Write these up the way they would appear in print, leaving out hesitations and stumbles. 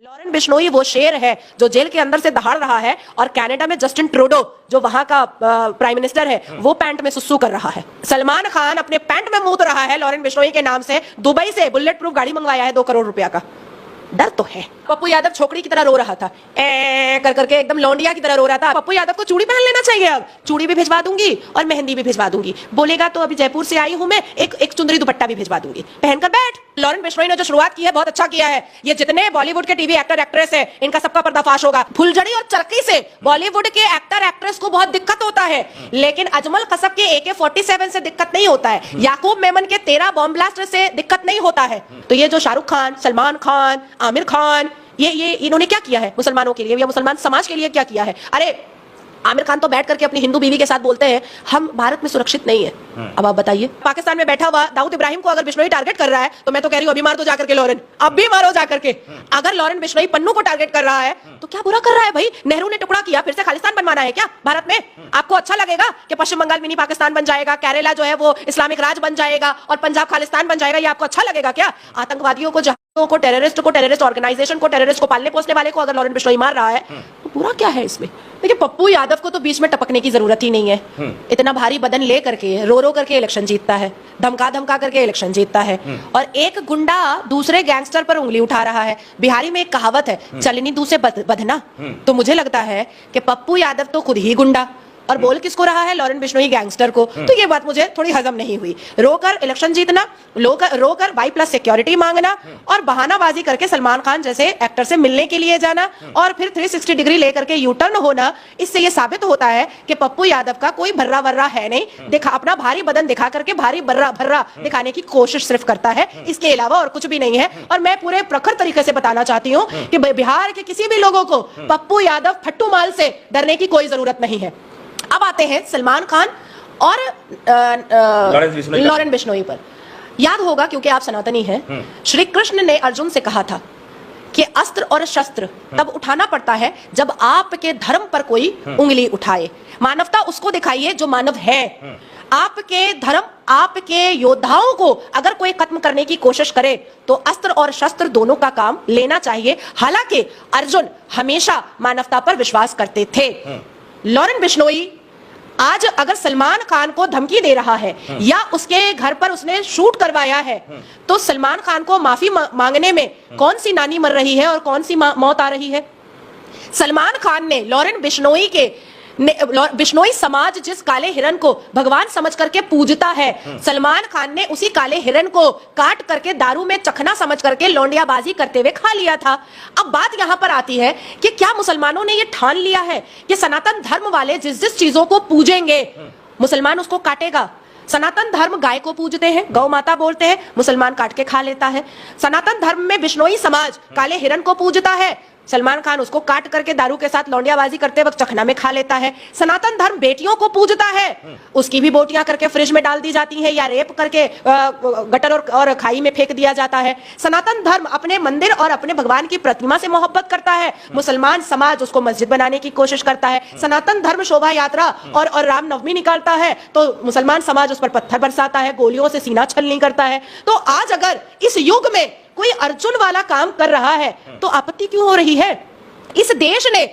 Lauren Bishnoi वो शेर है जो जेल के अंदर से दहाड़ रहा है और कनाडा में जस्टिन ट्रूडो जो वहां का प्राइम मिनिस्टर है वो पैंट में सुसु कर रहा है। सलमान खान अपने पैंट में मूत रहा है लॉरेन बिश्नोई के नाम से। दुबई से बुलेट प्रूफ गाड़ी मंगवाया है 2 करोड़ रुपया का। डर तो है। पप्पू यादव छोकरी की तरह रो रहा था, कर करके एकदम लौंडिया की तरह रो रहा था। पप्पू यादव को चूड़ी पहन लेना चाहिए। अब चूड़ी भी भिजवा दूंगी और मेहंदी भी भिजवा दूंगी। बोलेगा तो अभी जयपुर से आई हूं मैं, एक चुंदरी दुपट्टा भी भिजवा दूंगी, पहनकर बैठ। लॉरेन बिश्नोई ने जो शुरुआत की है बहुत अच्छा किया है। ये जितने बॉलीवुड के टीवी एक्टर एक्ट्रेस है इनका सबका पर्दाफाश होगा। फुलझड़ी और चरखी से बॉलीवुड के एक्टर एक्ट्रेस को बहुत दिक्कत होता है, लेकिन अजमल कसब के AK-47 से दिक्कत नहीं होता है। याकूब मेमन के 13 बॉम्ब ब्लास्ट से दिक्कत नहीं होता है। तो ये जो शाहरुख खान, सलमान खान, आमिर खान, ये इन्होंने क्या किया है मुसलमानों के लिए या मुसलमान समाज के लिए क्या किया है? अरे आमिर खान तो बैठ करके अपनी हिंदू बीवी के साथ बोलते हैं हम भारत में सुरक्षित नहीं है। अब आप बताइए, पाकिस्तान में बैठा हुआ दाऊद इब्राहिम को अगर बिश्नोई टारगेट कर रहा है तो मैं तो कह रही हूं अभी मार दो जाकर के लॉरेन, अब भी मारो जाकर के। अगर लॉरेन बिश्नोई पन्नू को टारगेट कर रहा है तो क्या बुरा कर रहा है भाई? नेहरू ने टुकड़ा किया, फिर से खालिस्तान बनवाना है क्या भारत में? आपको अच्छा लगेगा कि पश्चिम बंगाल मिनी पाकिस्तान बन जाएगा, केरला जो है वो इस्लामिक राज बन जाएगा और पंजाब खालिस्तान बन जाएगा? ये आपको अच्छा लगेगा क्या? आतंकवादियों को, जहादियों को, टेररिस्ट ऑर्गेनाइजेशन को, टेररिस्ट को पालने पोसने वाले को अगर लॉरेन बिश्नोई मार रहा है तो बुरा क्या है इसमें? देखिए पप्पू यादव को तो बीच में टपकने की जरूरत ही नहीं है। इतना भारी बदन ले करके रो करके इलेक्शन जीतता है, धमका करके इलेक्शन जीतता है। और एक गुंडा दूसरे गैंगस्टर पर उंगली उठा रहा है। बिहारी में एक कहावत है, चलनी दूसरे बधना। तो मुझे लगता है कि पप्पू यादव तो खुद ही गुंडा और बोल किसको रहा है? लॉरेन बिश्नोई गैंगस्टर को। तो ये बात मुझे थोड़ी हजम नहीं हुई। रोकर इलेक्शन जीतना, रोकर Y+ सिक्योरिटी मांगना और बहानाबाजी करके सलमान खान जैसे एक्टर से मिलने के लिए जाना और फिर 360 डिग्री लेकर के U-टर्न होना, इससे ये साबित होता है कि पप्पू यादव का कोई भर्रा वर्रा है नहीं। दिखा अपना भारी बदन दिखा करके भारी भर्रा दिखाने की कोशिश सिर्फ करता है, इसके अलावा और कुछ भी नहीं है। और मैं पूरे प्रखर तरीके से बताना चाहती हूँ कि बिहार के किसी भी लोगों को पप्पू यादव फट्टू माल से डरने की कोई जरूरत नहीं है। अब आते हैं सलमान खान और लॉरेन बिश्नोई पर। याद होगा क्योंकि आप सनातनी हैं, श्री कृष्ण ने अर्जुन से कहा था कि अस्त्र और शस्त्र तब उठाना पड़ता है जब आपके धर्म पर कोई उंगली उठाए। मानवता उसको दिखाइए जो मानव है। आपके धर्म, आपके योद्धाओं को अगर कोई खत्म करने की कोशिश करे तो अस्त्र और शस्त्र दोनों का काम लेना चाहिए। हालांकि अर्जुन हमेशा मानवता पर विश्वास करते थे। लॉरेन बिश्नोई आज अगर सलमान खान को धमकी दे रहा है या उसके घर पर उसने शूट करवाया है तो सलमान खान को माफी मांगने में कौन सी नानी मर रही है और कौन सी मौत आ रही है? सलमान खान ने लॉरेन बिश्नोई समाज जिस काले हिरन को भगवान समझ करके पूजता है, सलमान खान ने उसी काले हिरन को काट करके दारू में चखना समझ करके लौंडियाबाजी करते हुए खा लिया था। अब बात यहां पर आती है कि क्या मुसलमानों ने यह ठान लिया है कि सनातन धर्म वाले जिस जिस चीजों को पूजेंगे मुसलमान उसको काटेगा? सनातन धर्म गाय को पूजते हैं, गौ माता बोलते हैं, मुसलमान काट के खा लेता है। सनातन धर्म में बिश्नोई समाज काले हिरन को पूजता है, सलमान खान उसको काट करके दारू के साथ लौंडियाबाजी करते वक्त चखना में खा लेता है। सनातन धर्म बेटियों को पूजता है, उसकी भी बोटियां करके फ्रिज में डाल दी जाती हैं या रेप करके गटर और खाई में फेंक दिया जाता है। सनातन धर्म अपने मंदिर और अपने भगवान की प्रतिमा से मोहब्बत करता है, मुसलमान समाज उसको मस्जिद बनाने की कोशिश करता है। सनातन धर्म शोभा यात्रा और रामनवमी निकालता है तो मुसलमान समाज उस पर पत्थर बरसाता है, गोलियों से सीना छलनी करता है। तो आज अगर इस युग में कोई अर्जुन वाला काम कर रहा है तो आपत्ति क्यों हो रही है? इस देश ने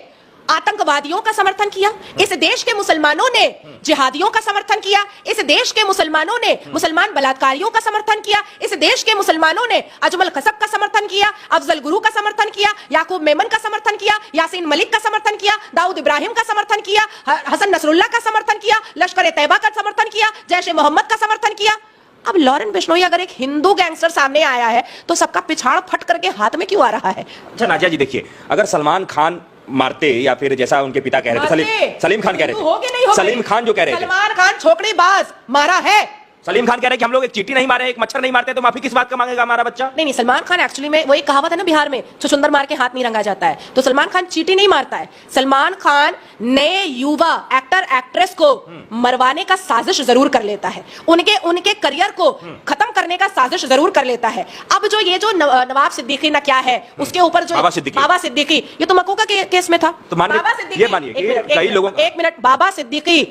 आतंकवादियों का समर्थन किया, इस देश के मुसलमानों ने जिहादियों का समर्थन किया, इस देश के मुसलमानों ने मुसलमान बलात्कारियों का समर्थन किया, इस देश के मुसलमानों ने अजमल कसब का समर्थन किया, अफजल गुरु का समर्थन किया, याकूब मेमन का समर्थन किया, यासीन मलिक का समर्थन किया, दाऊद इब्राहिम का समर्थन किया, हसन नसरुल्लाह का समर्थन किया, लश्कर ए तैयबा का समर्थन किया, जैश ए मोहम्मद का समर्थन किया। अब लॉरेन बिश्नोई अगर एक हिंदू गैंगस्टर सामने आया है तो सबका पिछाड़ फट करके हाथ में क्यों आ रहा है? अच्छा नाजिया जी, देखिए अगर सलमान खान मारते या फिर जैसा उनके पिता कह रहे थे, सलीम खान कह रहे थे, सलीम खान जो कह रहे थे, सलमान खान छोकरीबाज मारा है। सलीम खान कह रहे हैं कि हम लोग एक चींटी नहीं मारे, एक मच्छर नहीं मारते, तो माफी किस बात का मांगेगा हमारा बच्चा? नहीं, सलमान खान एक्चुअली में वो एक कहावत है ना बिहार में, छुछुंदर मार के हाथ नहीं रंगा जाता है। तो सलमान खान चींटी नहीं मारता है। सलमान खान नए युवा एक्टर एक्ट्रेस को मरवाने का साजिश जरूर कर लेता है, उनके करियर को खत्म करने का साजिश जरूर कर लेता है। अब जो ये जो नवाब सिद्दीकी ना क्या है उसके ऊपर जो बाबा सिद्दीकी, ये तो मक्कू का केस में था। तो बाबा सिद्दीकी, एक मिनट, बाबा सिद्दीकी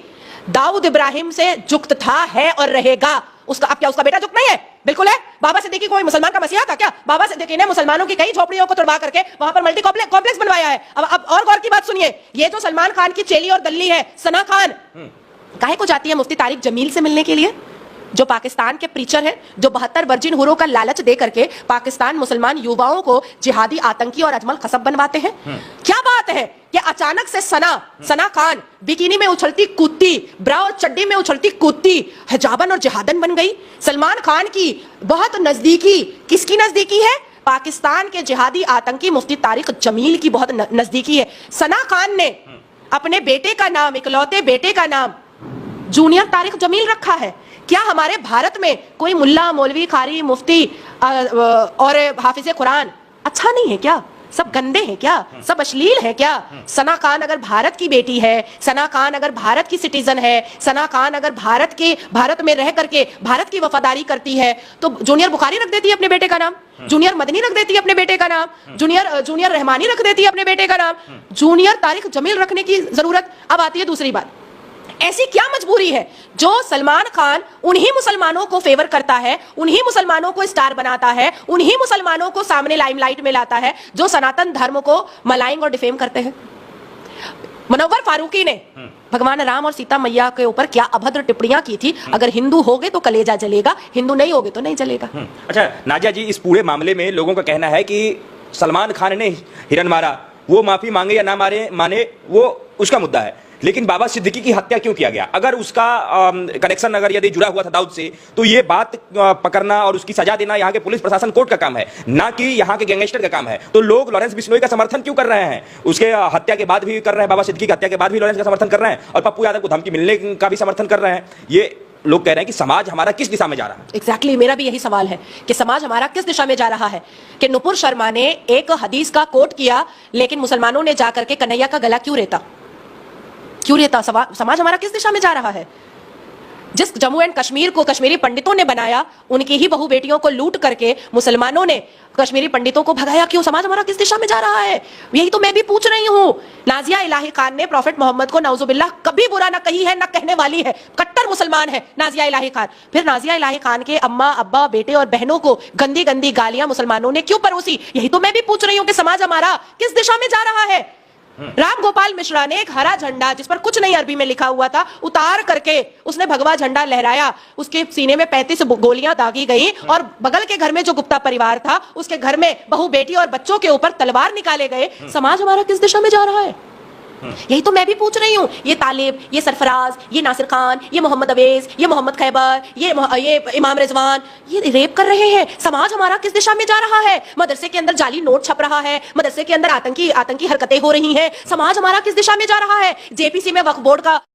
दाऊद इब्राहिम से जुक्त था, है और रहेगा। उसका अब क्या उसका बेटा जुक्त नहीं है? बिल्कुल है। बाबा सिद्दीकी कोई मुसलमान का मसीहा था क्या? बाबा सिद्दीकी ने मुसलमानों की कई झोपड़ियों को तोड़वा करके वहां पर मल्टी कॉम्प्लेक्स बनवाया है। अब और गौर की बात सुनिए, ये जो सलमान खान की चेली और दल्ली है सना खान, काहे को जाती है मुफ्ती तारिक जमील से मिलने के लिए, जो पाकिस्तान के प्रीचर हैं, जो 72 वर्जिन हुरों का लालच दे करके पाकिस्तान मुसलमान युवाओं को जिहादी, आतंकी और अजमल खसब बनवाते हैं। क्या बात है कि अचानक से सना खान बिकिनी में उछलती कूदती, ब्रा और चड्डी में उछलती कूदती हिजाबन और जिहादन बन गई। सलमान खान की बहुत नजदीकी, किसकी नजदीकी है? पाकिस्तान के जिहादी आतंकी मुफ्ती तारिक जमील की बहुत नजदीकी है। सना खान ने अपने बेटे का नाम, इकलौते बेटे का नाम जूनियर तारिक जमील रखा है। क्या हमारे भारत में कोई मुल्ला, मौलवी, कारी, मुफ्ती और हाफिज कुरान अच्छा नहीं है क्या? सब गंदे हैं क्या? सब अश्लील हैं क्या? सना खान अगर भारत की बेटी है, सना खान अगर भारत की सिटीजन है, सना खान अगर भारत में रह करके भारत की वफादारी करती है, तो जूनियर बुखारी रख देती है अपने बेटे का नाम, जूनियर मदनी रख देती है अपने बेटे का नाम, जूनियर रहमानी रख देती है अपने बेटे का नाम, जूनियर तारिक जमील रखने की जरूरत। अब आती है दूसरी बात, ऐसी क्या मजबूरी है जो सलमान खान उन्हीं मुसलमानों को फेवर करता है, उन्हीं मुसलमानों को स्टार बनाता है, उन्हीं मुसलमानों को सामने लाइमलाइट में लाता है जो सनातन धर्म को मलाइंग और डिफेम करते हैं। मुनव्वर फारूकी ने भगवान राम और सीता मैया के ऊपर क्या अभद्र टिप्पणियां की थी। अगर हिंदू होगे तो कलेजा जलेगा, हिंदू नहीं होगे तो नहीं जलेगा। अच्छा नाजिया जी, इस पूरे मामले में लोगों का कहना है कि सलमान खान ने हिरन मारा, वो माफी मांगे या ना माने वो उसका मुद्दा है, लेकिन बाबा सिद्दीकी की हत्या क्यों किया गया? अगर उसका कनेक्शन अगर यदि जुड़ा हुआ था दाऊद से, तो ये बात पकड़ना और उसकी सजा देना यहाँ के पुलिस प्रशासन, कोर्ट का काम है, ना कि यहाँ के गैंगस्टर का काम है। तो लोग लॉरेंस बिश्नोई का समर्थन क्यों कर रहे हैं? उसके हत्या के बाद भी कर रहे हैं, बाबा सिद्दीकी की हत्या के बाद भी लॉरेंस का समर्थन कर रहे हैं, और पप्पू यादव को धमकी मिलने का भी समर्थन कर रहे हैं। ये लोग कह रहे हैं कि समाज हमारा किस दिशा में जा रहा है? एग्जैक्टली, मेरा भी यही सवाल है कि समाज हमारा किस दिशा में जा रहा है। कि नुपुर शर्मा ने एक हदीस का कोट किया, लेकिन मुसलमानों ने जाकर के कन्हैया का गला क्यों रेता? समाज हमारा किस दिशा में जा रहा है? जिस जम्मू एंड कश्मीर को कश्मीरी पंडितों ने बनाया, उनकी ही बहु बेटियों को लूट करके मुसलमानों ने कश्मीरी पंडितों को भगाया क्यों? समाज हमारा किस दिशा में जा रहा है? यही तो मैं भी पूछ रही हूं। नाजिया इलाही खान ने प्रॉफेट मोहम्मद को नाउजुबिल्लाह कभी बुरा ना कही है, ना कहने वाली है। कट्टर मुसलमान है नाजिया इलाही खान। फिर नाजिया इलाही खान के अम्मा, अब्बा, बेटे और बहनों को गंदी गंदी गालियां मुसलमानों ने क्यों परोसी? यही तो मैं भी पूछ रही हूं कि समाज हमारा किस दिशा में जा रहा है। राम गोपाल मिश्रा ने एक हरा झंडा, जिस पर कुछ नहीं अरबी में लिखा हुआ था, उतार करके उसने भगवा झंडा लहराया। उसके सीने में 35 गोलियां दागी गई और बगल के घर में जो गुप्ता परिवार था, उसके घर में बहू, बेटी और बच्चों के ऊपर तलवार निकाले गए। समाज हमारा किस दिशा में जा रहा है? यही तो मैं भी पूछ रही हूँ। ये तालिब, ये सरफराज, ये नासिर खान, ये मोहम्मद अवेज, ये मोहम्मद खैबर, ये इमाम रिजवान, ये रेप कर रहे हैं। समाज हमारा किस दिशा में जा रहा है? मदरसे के अंदर जाली नोट छप रहा है, मदरसे के अंदर आतंकी हरकतें हो रही हैं। समाज हमारा किस दिशा में जा रहा है? जेपीसी में वक्फ बोर्ड का